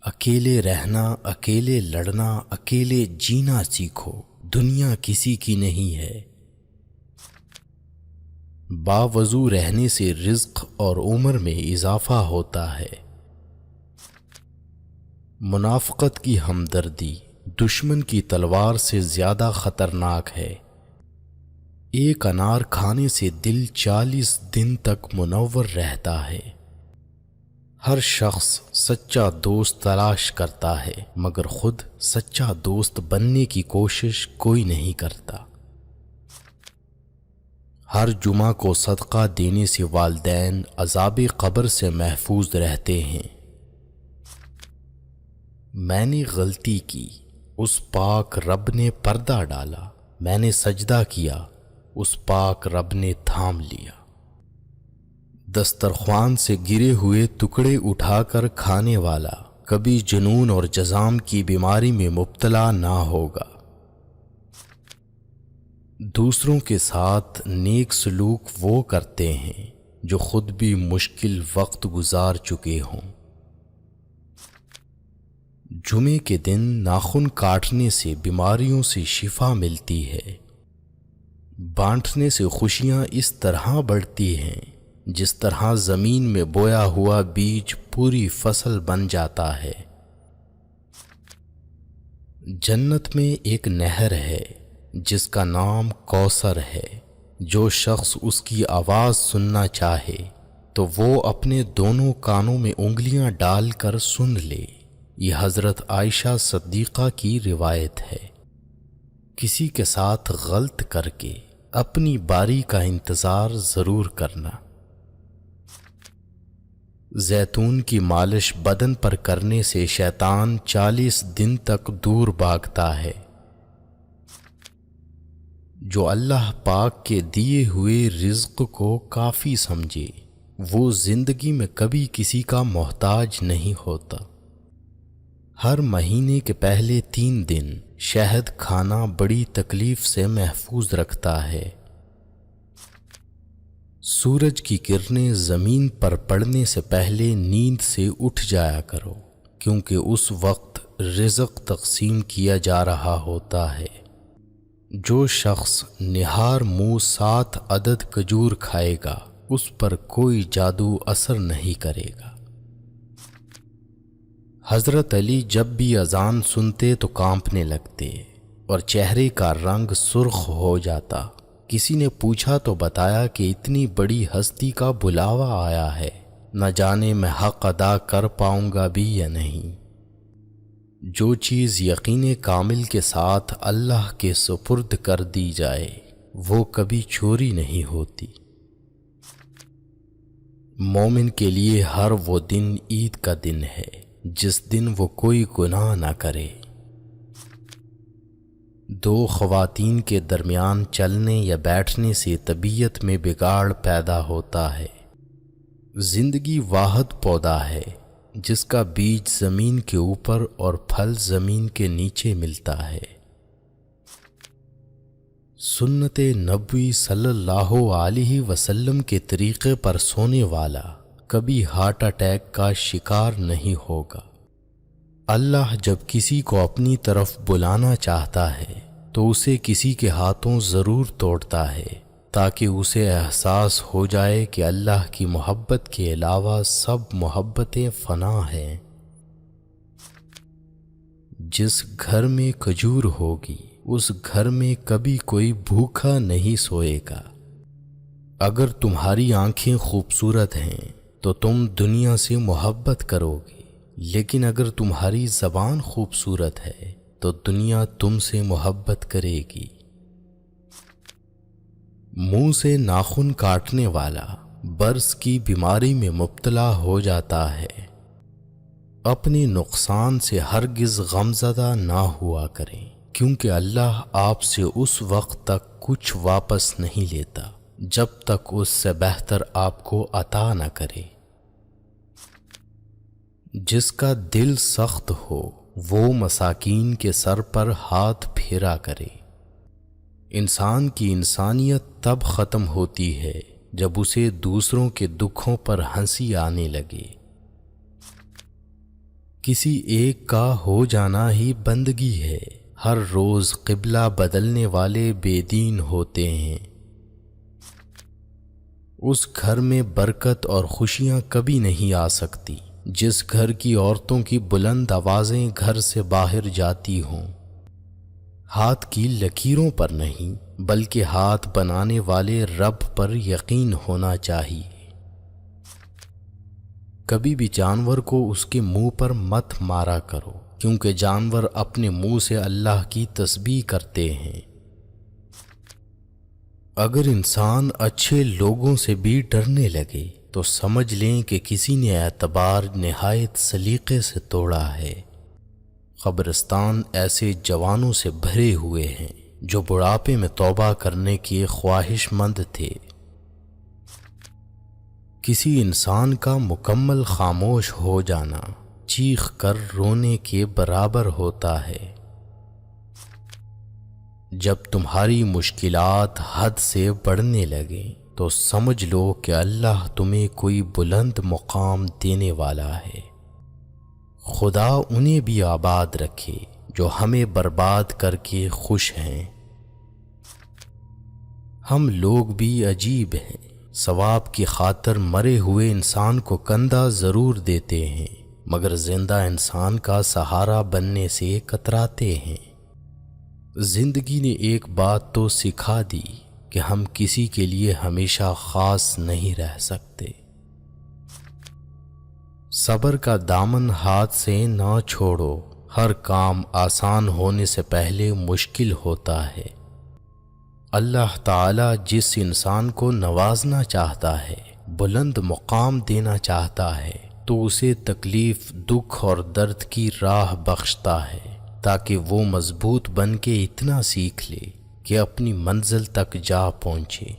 اکیلے رہنا، اکیلے لڑنا، اکیلے جینا سیکھو، دنیا کسی کی نہیں ہے۔ باوضو رہنے سے رزق اور عمر میں اضافہ ہوتا ہے۔ منافقت کی ہمدردی دشمن کی تلوار سے زیادہ خطرناک ہے۔ ایک انار کھانے سے دل 40 دن تک منور رہتا ہے۔ ہر شخص سچا دوست تلاش کرتا ہے مگر خود سچا دوست بننے کی کوشش کوئی نہیں کرتا۔ ہر جمعہ کو صدقہ دینے سے والدین عذاب قبر سے محفوظ رہتے ہیں۔ میں نے غلطی کی، اس پاک رب نے پردہ ڈالا، میں نے سجدہ کیا، اس پاک رب نے تھام لیا۔ دسترخوان سے گرے ہوئے ٹکڑے اٹھا کر کھانے والا کبھی جنون اور جذام کی بیماری میں مبتلا نہ ہوگا۔ دوسروں کے ساتھ نیک سلوک وہ کرتے ہیں جو خود بھی مشکل وقت گزار چکے ہوں۔ جمعے کے دن ناخن کاٹنے سے بیماریوں سے شفا ملتی ہے۔ بانٹنے سے خوشیاں اس طرح بڑھتی ہیں جس طرح زمین میں بویا ہوا بیج پوری فصل بن جاتا ہے۔ جنت میں ایک نہر ہے جس کا نام کوثر ہے۔ جو شخص اس کی آواز سننا چاہے تو وہ اپنے دونوں کانوں میں انگلیاں ڈال کر سن لے۔ یہ حضرت عائشہ صدیقہ کی روایت ہے۔ کسی کے ساتھ غلط کر کے اپنی باری کا انتظار ضرور کرنا۔ زیتون کی مالش بدن پر کرنے سے شیطان 40 دن تک دور بھاگتا ہے۔ جو اللہ پاک کے دیے ہوئے رزق کو کافی سمجھے وہ زندگی میں کبھی کسی کا محتاج نہیں ہوتا۔ ہر مہینے کے پہلے 3 دن شہد کھانا بڑی تکلیف سے محفوظ رکھتا ہے۔ سورج کی کرنیں زمین پر پڑنے سے پہلے نیند سے اٹھ جایا کرو، کیونکہ اس وقت رزق تقسیم کیا جا رہا ہوتا ہے۔ جو شخص نہار منہ 7 عدد کھجور کھائے گا اس پر کوئی جادو اثر نہیں کرے گا۔ حضرت علی جب بھی اذان سنتے تو کانپنے لگتے اور چہرے کا رنگ سرخ ہو جاتا۔ کسی نے پوچھا تو بتایا کہ اتنی بڑی ہستی کا بلاوا آیا ہے، نہ جانے میں حق ادا کر پاؤں گا بھی یا نہیں۔ جو چیز یقین کامل کے ساتھ اللہ کے سپرد کر دی جائے وہ کبھی چوری نہیں ہوتی۔ مومن کے لیے ہر وہ دن عید کا دن ہے جس دن وہ کوئی گناہ نہ کرے۔ 2 خواتین کے درمیان چلنے یا بیٹھنے سے طبیعت میں بگاڑ پیدا ہوتا ہے۔ زندگی واحد پودا ہے جس کا بیج زمین کے اوپر اور پھل زمین کے نیچے ملتا ہے۔ سنت نبوی صلی اللہ علیہ وسلم کے طریقے پر سونے والا کبھی ہارٹ اٹیک کا شکار نہیں ہوگا۔ اللہ جب کسی کو اپنی طرف بلانا چاہتا ہے تو اسے کسی کے ہاتھوں ضرور توڑتا ہے تاکہ اسے احساس ہو جائے کہ اللہ کی محبت کے علاوہ سب محبتیں فنا ہیں۔ جس گھر میں کھجور ہوگی اس گھر میں کبھی کوئی بھوکا نہیں سوئے گا۔ اگر تمہاری آنکھیں خوبصورت ہیں تو تم دنیا سے محبت کرو گے، لیکن اگر تمہاری زبان خوبصورت ہے تو دنیا تم سے محبت کرے گی۔ منہ سے ناخن کاٹنے والا برس کی بیماری میں مبتلا ہو جاتا ہے۔ اپنے نقصان سے ہرگز غمزدہ نہ ہوا کریں، کیونکہ اللہ آپ سے اس وقت تک کچھ واپس نہیں لیتا جب تک اس سے بہتر آپ کو عطا نہ کرے۔ جس کا دل سخت ہو وہ مساکین کے سر پر ہاتھ پھیرا کرے۔ انسان کی انسانیت تب ختم ہوتی ہے جب اسے دوسروں کے دکھوں پر ہنسی آنے لگے۔ کسی ایک کا ہو جانا ہی بندگی ہے۔ ہر روز قبلہ بدلنے والے بے دین ہوتے ہیں۔ اس گھر میں برکت اور خوشیاں کبھی نہیں آ سکتی جس گھر کی عورتوں کی بلند آوازیں گھر سے باہر جاتی ہوں۔ ہاتھ کی لکیروں پر نہیں بلکہ ہاتھ بنانے والے رب پر یقین ہونا چاہیے۔ کبھی بھی جانور کو اس کے منہ پر مت مارا کرو، کیونکہ جانور اپنے منہ سے اللہ کی تسبیح کرتے ہیں۔ اگر انسان اچھے لوگوں سے بھی ڈرنے لگے تو سمجھ لیں کہ کسی نے اعتبار نہایت سلیقے سے توڑا ہے۔ قبرستان ایسے جوانوں سے بھرے ہوئے ہیں جو بڑھاپے میں توبہ کرنے کے خواہش مند تھے۔ کسی انسان کا مکمل خاموش ہو جانا چیخ کر رونے کے برابر ہوتا ہے۔ جب تمہاری مشکلات حد سے بڑھنے لگیں تو سمجھ لو کہ اللہ تمہیں کوئی بلند مقام دینے والا ہے۔ خدا انہیں بھی آباد رکھے جو ہمیں برباد کر کے خوش ہیں۔ ہم لوگ بھی عجیب ہیں، ثواب کی خاطر مرے ہوئے انسان کو کندھا ضرور دیتے ہیں مگر زندہ انسان کا سہارا بننے سے کتراتے ہیں۔ زندگی نے ایک بات تو سکھا دی کہ ہم کسی کے لیے ہمیشہ خاص نہیں رہ سکتے۔ صبر کا دامن ہاتھ سے نہ چھوڑو، ہر کام آسان ہونے سے پہلے مشکل ہوتا ہے۔ اللہ تعالی جس انسان کو نوازنا چاہتا ہے، بلند مقام دینا چاہتا ہے تو اسے تکلیف، دکھ اور درد کی راہ بخشتا ہے تاکہ وہ مضبوط بن کے اتنا سیکھ لے کہ اپنی منزل تک جا پہنچے۔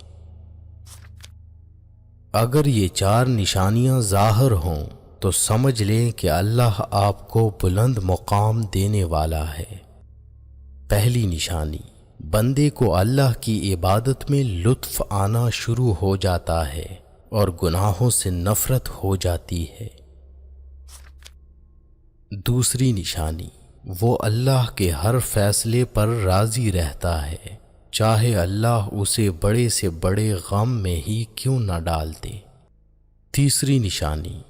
اگر یہ 4 نشانیاں ظاہر ہوں تو سمجھ لیں کہ اللہ آپ کو بلند مقام دینے والا ہے۔ پہلی نشانی، بندے کو اللہ کی عبادت میں لطف آنا شروع ہو جاتا ہے اور گناہوں سے نفرت ہو جاتی ہے۔ دوسری نشانی، وہ اللہ کے ہر فیصلے پر راضی رہتا ہے، چاہے اللہ اسے بڑے سے بڑے غم میں ہی کیوں نہ ڈال دے۔ تیسری نشانی،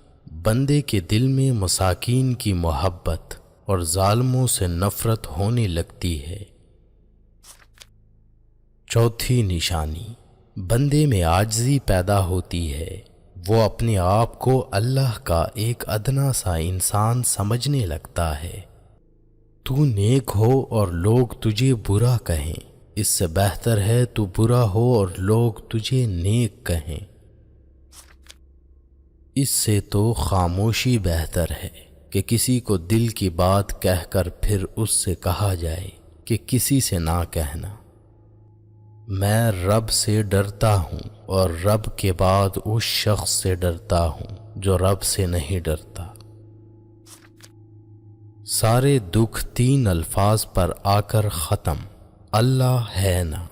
بندے کے دل میں مساکین کی محبت اور ظالموں سے نفرت ہونے لگتی ہے۔ چوتھی نشانی، بندے میں عاجزی پیدا ہوتی ہے، وہ اپنے آپ کو اللہ کا ایک ادنا سا انسان سمجھنے لگتا ہے۔ تو نیک ہو اور لوگ تجھے برا کہیں، اس سے بہتر ہے تو برا ہو اور لوگ تجھے نیک کہیں۔ اس سے تو خاموشی بہتر ہے کہ کسی کو دل کی بات کہہ کر پھر اس سے کہا جائے کہ کسی سے نہ کہنا۔ میں رب سے ڈرتا ہوں اور رب کے بعد اس شخص سے ڈرتا ہوں جو رب سے نہیں ڈرتا۔ سارے دکھ 3 الفاظ پر آ کر ختم، اللہ ہے نا۔